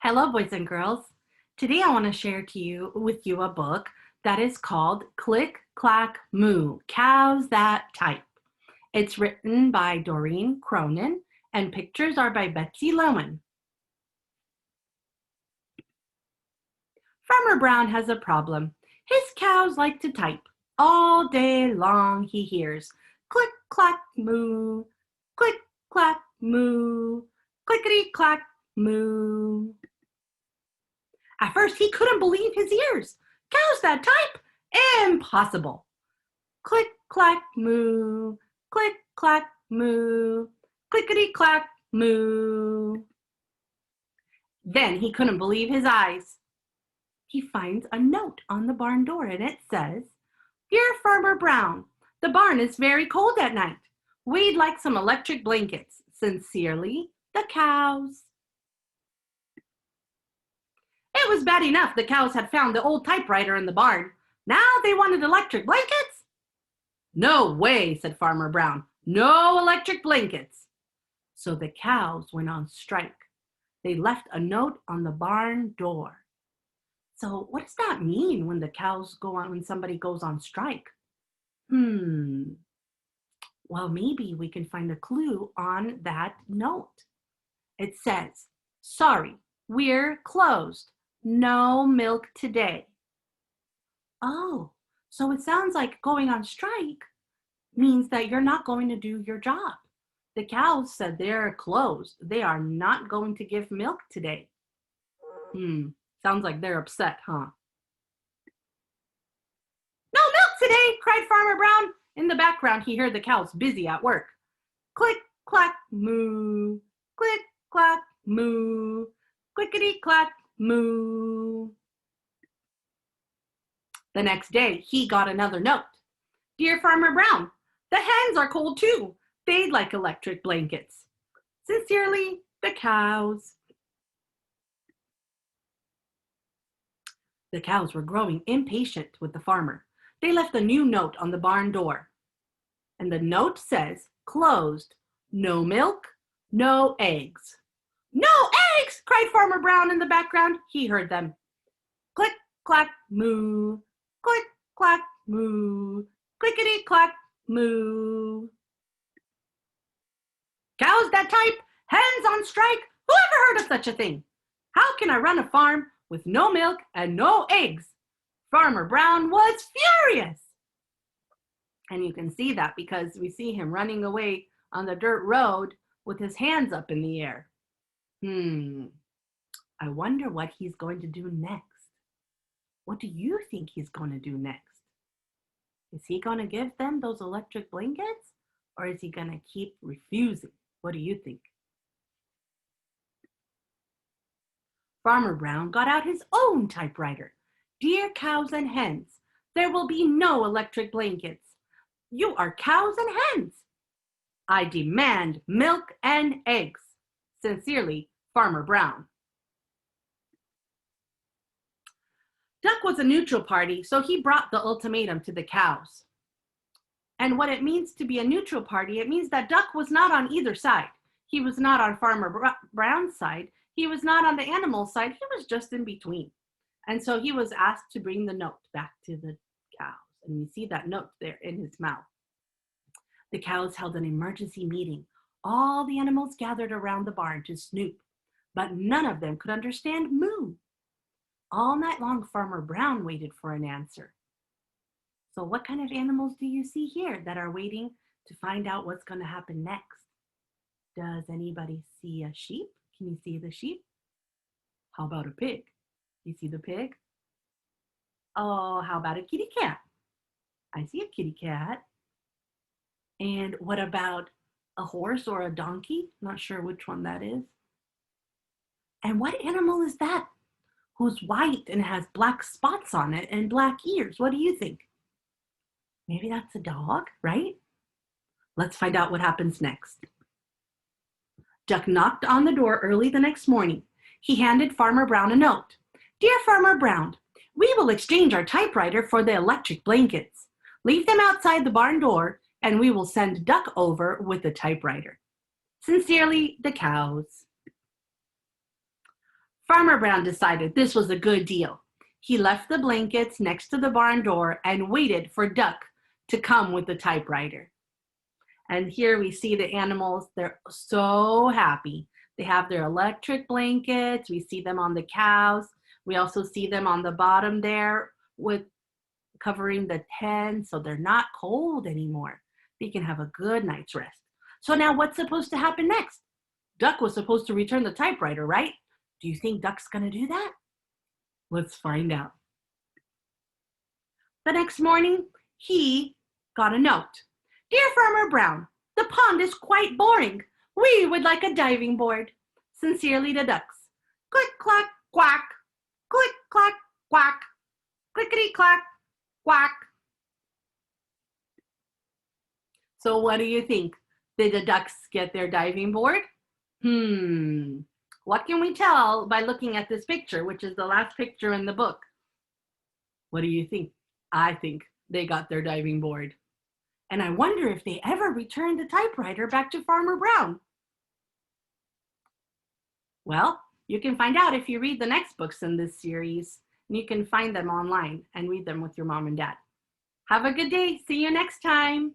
Hello, boys and girls. Today I want to share with you a book that is called Click, Clack, Moo, Cows That Type. It's written by Doreen Cronin and pictures are by Betsy Lowen. Farmer Brown has a problem. His cows like to type. All day long he hears click, clack, moo, click, clack, moo, clickety, clack, moo. At first, he couldn't believe his ears. Cows that type? Impossible. Click, clack, moo, click, clack, moo, clickety, clack, moo. Then he couldn't believe his eyes. He finds a note on the barn door and it says, "Dear Farmer Brown, the barn is very cold at night. We'd like some electric blankets. Sincerely, the cows." It was bad enough the cows had found the old typewriter in the barn. Now they wanted electric blankets? "No way," said Farmer Brown. "No electric blankets." So the cows went on strike. They left a note on the barn door. So what does that mean when when somebody goes on strike? Well, maybe we can find a clue on that note. It says, "Sorry, we're closed. No milk today." Oh, so it sounds like going on strike means that you're not going to do your job. The cows said they're closed. They are not going to give milk today. Sounds like they're upset, huh? "No milk today," cried Farmer Brown. In the background, he heard the cows busy at work. Click, clack, moo, click, clack, moo, clickety, clack, moo. The next day, he got another note. "Dear Farmer Brown, the hens are cold too. They'd like electric blankets. Sincerely, the cows." The cows were growing impatient with the farmer. They left a new note on the barn door. And the note says, "Closed. No milk, no eggs." "No eggs!" cried Farmer Brown in the background. He heard them. Click, clack, moo, click, clack, moo, clickety, clack, moo. Cows that type, hens on strike. Who ever heard of such a thing? How can I run a farm with no milk and no eggs? Farmer Brown was furious. And you can see that because we see him running away on the dirt road with his hands up in the air. I wonder what he's going to do next. What do you think he's going to do next? Is he going to give them those electric blankets, or is he going to keep refusing? What do you think? Farmer Brown got out his own typewriter. "Dear cows and hens, there will be no electric blankets. You are cows and hens. I demand milk and eggs. Sincerely, Farmer Brown." Duck was a neutral party, so he brought the ultimatum to the cows. And what it means to be a neutral party, it means that Duck was not on either side. He was not on Farmer Brown's side. He was not on the animal side. He was just in between. And so he was asked to bring the note back to the cows. And you see that note there in his mouth. The cows held an emergency meeting. All the animals gathered around the barn to snoop, but none of them could understand moo. All night long, Farmer Brown waited for an answer. So what kind of animals do you see here that are waiting to find out what's going to happen next? Does anybody see a sheep? Can you see the sheep? How about a pig? You see the pig? Oh, how about a kitty cat? I see a kitty cat. And what about a horse or a donkey? Not sure which one that is. And what animal is that who's white and has black spots on it and black ears? What do you think? Maybe that's a dog, right? Let's find out what happens next. Duck knocked on the door early the next morning. He handed Farmer Brown a note. "Dear Farmer Brown, we will exchange our typewriter for the electric blankets. Leave them outside the barn door and we will send Duck over with the typewriter. Sincerely, the cows." Farmer Brown decided this was a good deal. He left the blankets next to the barn door and waited for Duck to come with the typewriter. And here we see the animals. They're so happy. They have their electric blankets. We see them on the cows. We also see them on the bottom there with covering the tent so they're not cold anymore. They can have a good night's rest. So now what's supposed to happen next? Duck was supposed to return the typewriter, right? Do you think Duck's gonna do that? Let's find out. The next morning, he got a note. Dear Farmer Brown, the pond is quite boring. We would like a diving board. Sincerely, the ducks. Click, clack, quack. Click, clack, quack. Clickety, clack, quack. So what do you think? Did the ducks get their diving board? What can we tell by looking at this picture, which is the last picture in the book? What do you think? I think they got their diving board. And I wonder if they ever returned the typewriter back to Farmer Brown. Well, you can find out if you read the next books in this series, and you can find them online and read them with your mom and dad. Have a good day. See you next time.